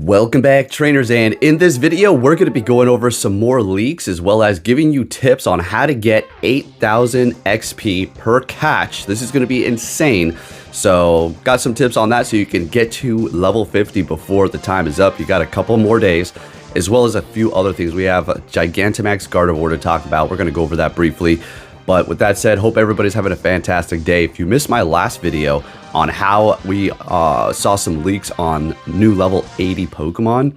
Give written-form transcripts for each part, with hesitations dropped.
Welcome back, trainers, and in this video we're going to be going over some more leaks as well as giving you tips on how to get 8,000 XP per catch. This is going to be insane, so got some tips on that so you can get to level 50 before the time is up. You got a couple more days, as well as a few other things. We have a Gigantamax Gardevoir to talk about. We're going to go over that briefly. But with that said, hope everybody's having a fantastic day. If you missed my last video on how we saw some leaks on new level 80 Pokemon,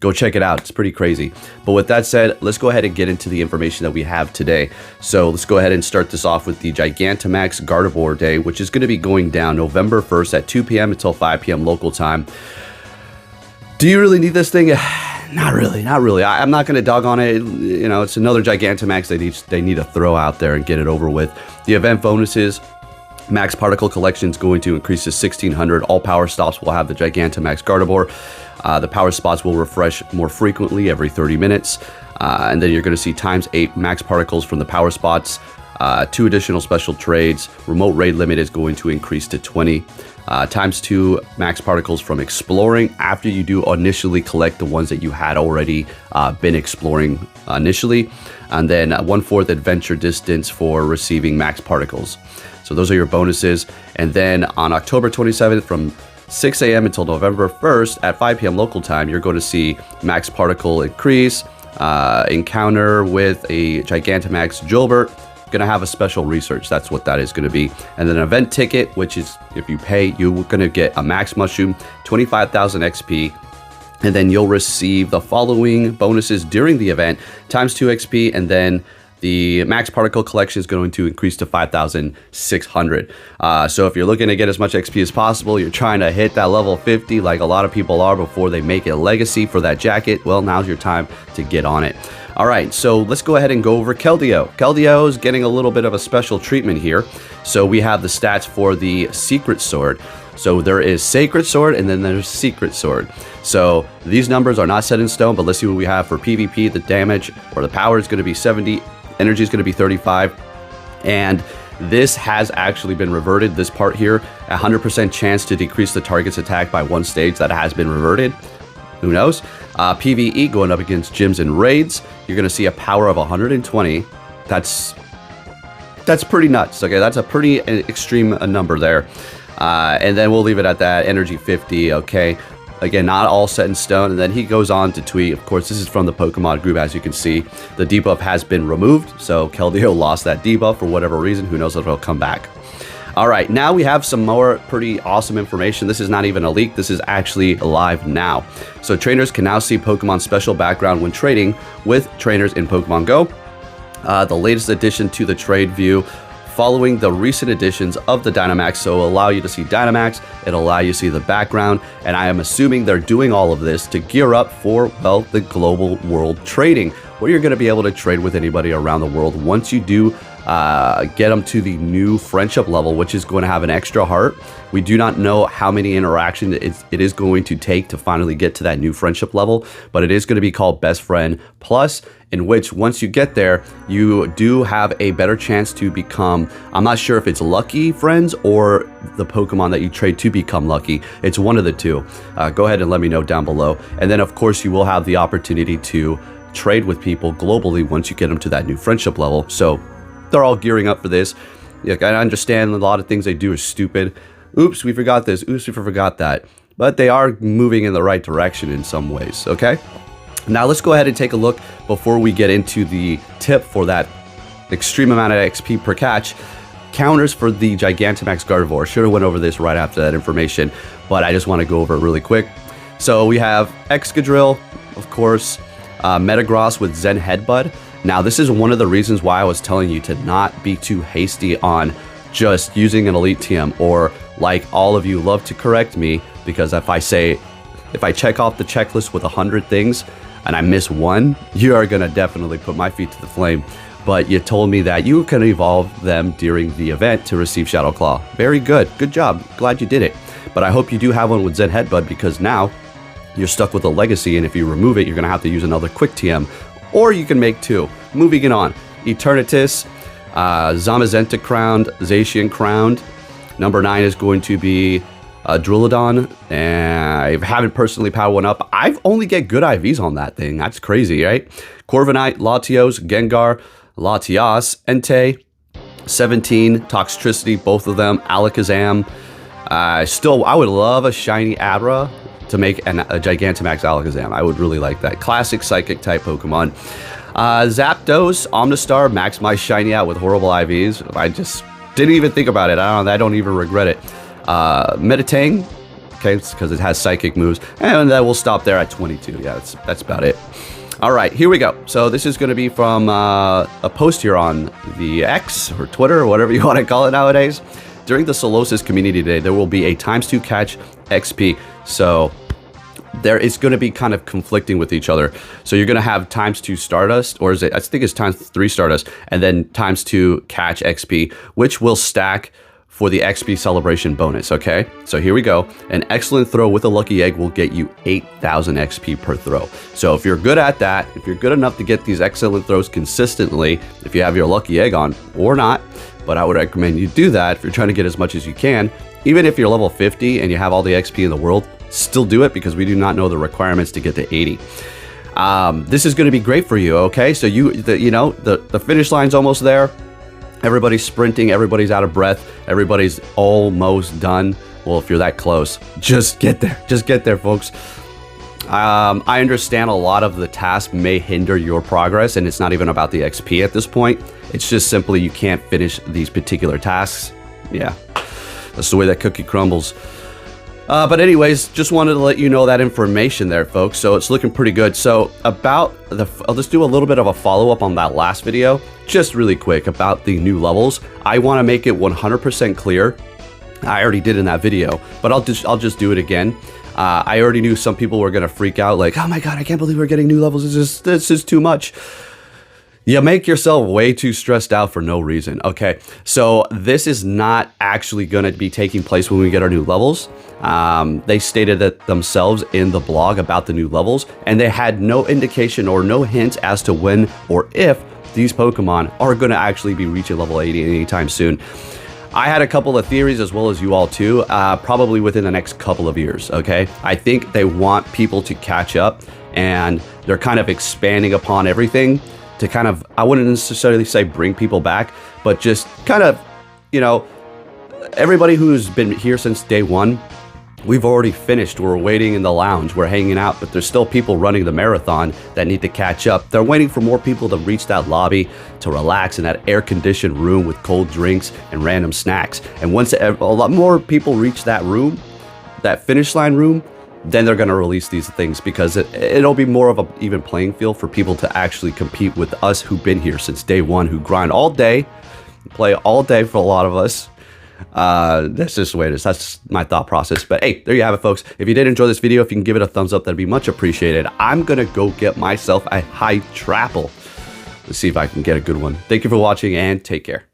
go check it out. It's pretty crazy. But with that said, let's go ahead and get into the information that we have today. So let's go ahead and start this off with the Gigantamax Gardevoir Day, which is going to be going down November 1st at 2 p.m. until 5 p.m. local time. Do you really need this thing? Not really. I'm not going to dog on it. You know, it's another Gigantamax they need to throw out there and get it over with. The event bonuses, max particle collection is going to increase to 1,600. All power stops will have the Gigantamax Gardevoir. The power spots will refresh more frequently every 30 minutes. And then you're going to see ×8 max particles from the power spots. 2 additional special trades. Remote raid limit is going to increase to 20. ×2 max particles from exploring after you do initially collect the ones that you had already been exploring initially. And then 1/4 adventure distance for receiving max particles. So those are your bonuses. And then on October 27th from 6 a.m. until November 1st at 5 p.m. local time, you're going to see max particle increase, encounter with a Gigantamax Jolbert. Going to have a special research. That's what that is going to be. And then an event ticket, which is if you pay, you're going to get a max mushroom, 25,000 XP. And then you'll receive the following bonuses during the event, ×2 XP. And then the max particle collection is going to increase to 5,600. So if you're looking to get as much XP as possible, you're trying to hit that level 50 like a lot of people are before they make a legacy for that jacket, well, now's your time to get on it. All right, so let's go ahead and go over Keldeo. Keldeo is getting a little bit of a special treatment here. So we have the stats for the Secret Sword. So there is Sacred Sword and then there's Secret Sword. So these numbers are not set in stone, but let's see what we have for PvP. The damage or the power is going to be 70, energy is going to be 35, and this has actually been reverted, this part here. 100% chance to decrease the target's attack by 1 stage. That has been reverted. Who knows? PvE going up against gyms and raids. You're going to see a power of 120. That's pretty nuts. Okay, that's a pretty extreme number there. And then we'll leave it at that. Energy 50. Okay. Again, not all set in stone. And then he goes on to tweet. Of course, this is from the Pokemon group, as you can see. The debuff has been removed. So Keldeo lost that debuff for whatever reason. Who knows if it'll come back. All right, now we have some more pretty awesome information. This is not even a leak. This is actually live now. So trainers can now see Pokemon special background when trading with trainers in Pokemon Go. The latest addition to the trade view following the recent additions of the Dynamax. So it'll allow you to see Dynamax. It'll allow you to see the background. And I am assuming they're doing all of this to gear up for, well, the global world trading, where you're going to be able to trade with anybody around the world once you do get them to the new friendship level, which is going to have an extra heart. We do not know how many interactions it is going to take to finally get to that new friendship level, but it is going to be called Best Friend Plus, in which once you get there, you do have a better chance to become, I'm not sure if it's lucky friends or the Pokemon that you trade to become lucky. It's one of the two. Go ahead and let me know down below. And then of course you will have the opportunity to trade with people globally once you get them to that new friendship level. So they're all gearing up for this. Like, I understand a lot of things they do is stupid. Oops, we forgot this. Oops, we forgot that. But they are moving in the right direction in some ways, okay? Now let's go ahead and take a look before we get into the tip for that extreme amount of XP per catch. Counters for the Gigantamax Gardevoir. Should have went over this right after that information, but I just want to go over it really quick. So we have Excadrill, of course, Metagross with Zen Headbutt. Now, this is one of the reasons why I was telling you to not be too hasty on just using an Elite TM, or like all of you love to correct me, because if I check off the checklist with 100 things and I miss one, you are going to definitely put my feet to the flame. But you told me that you can evolve them during the event to receive Shadow Claw. Very good. Good job. Glad you did it. But I hope you do have one with Zen Headbutt, because now you're stuck with a legacy, and if you remove it, you're going to have to use another quick TM. Or you can make 2. Moving it on. Eternatus, Zamazenta Crowned, Zacian Crowned. Number 9 is going to be Drillodon, and I haven't personally powered one up. I've only get good IVs on that thing. That's crazy, right? Corviknight, Latios, Gengar, Latias, Entei, 17, Toxtricity, both of them, Alakazam. I would love a shiny Abra to make a Gigantamax Alakazam. I would really like that. Classic Psychic type Pokemon. Zapdos, Omnistar, max my shiny out with horrible IVs. I just didn't even think about it. I don't even regret it. Meditang, okay, it's because it has psychic moves, and we'll stop there at 22. Yeah, that's about it. All right, here we go. So this is going to be from a post here on the X or Twitter or whatever you want to call it nowadays. During the Solosis Community Day, there will be a ×2 catch XP. So there is going to be kind of conflicting with each other. So you're going to have ×2 Stardust, or is it? I think it's ×3 Stardust, and then ×2 catch XP, which will stack for the XP celebration bonus, okay? So here we go. An excellent throw with a lucky egg will get you 8,000 XP per throw. So if you're good at that, if you're good enough to get these excellent throws consistently, if you have your lucky egg on or not, but I would recommend you do that if you're trying to get as much as you can. Even if you're level 50 and you have all the XP in the world, still do it because we do not know the requirements to get to 80. This is going to be great for you, okay? So the finish line's almost there. Everybody's sprinting, everybody's out of breath, everybody's almost done. Well, if you're that close, just get there. Just get there, folks. I understand a lot of the tasks may hinder your progress, and it's not even about the XP at this point. It's just simply you can't finish these particular tasks. Yeah, that's the way that cookie crumbles. But anyways, just wanted to let you know that information there, folks. So it's looking pretty good. So I'll just do a little bit of a follow-up on that last video, just really quick about the new levels. I want to make it 100% clear. I already did in that video, but I'll just do it again. I already knew some people were gonna freak out, like, oh my god, I can't believe we're getting new levels. This is too much. You make yourself way too stressed out for no reason. Okay, so this is not actually going to be taking place when we get our new levels. They stated it themselves in the blog about the new levels, and they had no indication or no hint as to when or if these Pokemon are going to actually be reaching level 80 anytime soon. I had a couple of theories, as well as you all too, probably within the next couple of years, okay? I think they want people to catch up, and they're kind of expanding upon everything to kind of, I wouldn't necessarily say bring people back, but just kind of, everybody who's been here since day one, we've already finished. We're waiting in the lounge, we're hanging out, but there's still people running the marathon that need to catch up. They're waiting for more people to reach that lobby to relax in that air-conditioned room with cold drinks and random snacks. And once a lot more people reach that room, that finish line room, then they're going to release these things, because it'll be more of an even playing field for people to actually compete with us who've been here since day one, who grind all day, play all day for a lot of us. That's just the way it is. That's my thought process. But hey, there you have it, folks. If you did enjoy this video, if you can give it a thumbs up, that'd be much appreciated. I'm going to go get myself a high trapple. Let's see if I can get a good one. Thank you for watching, and take care.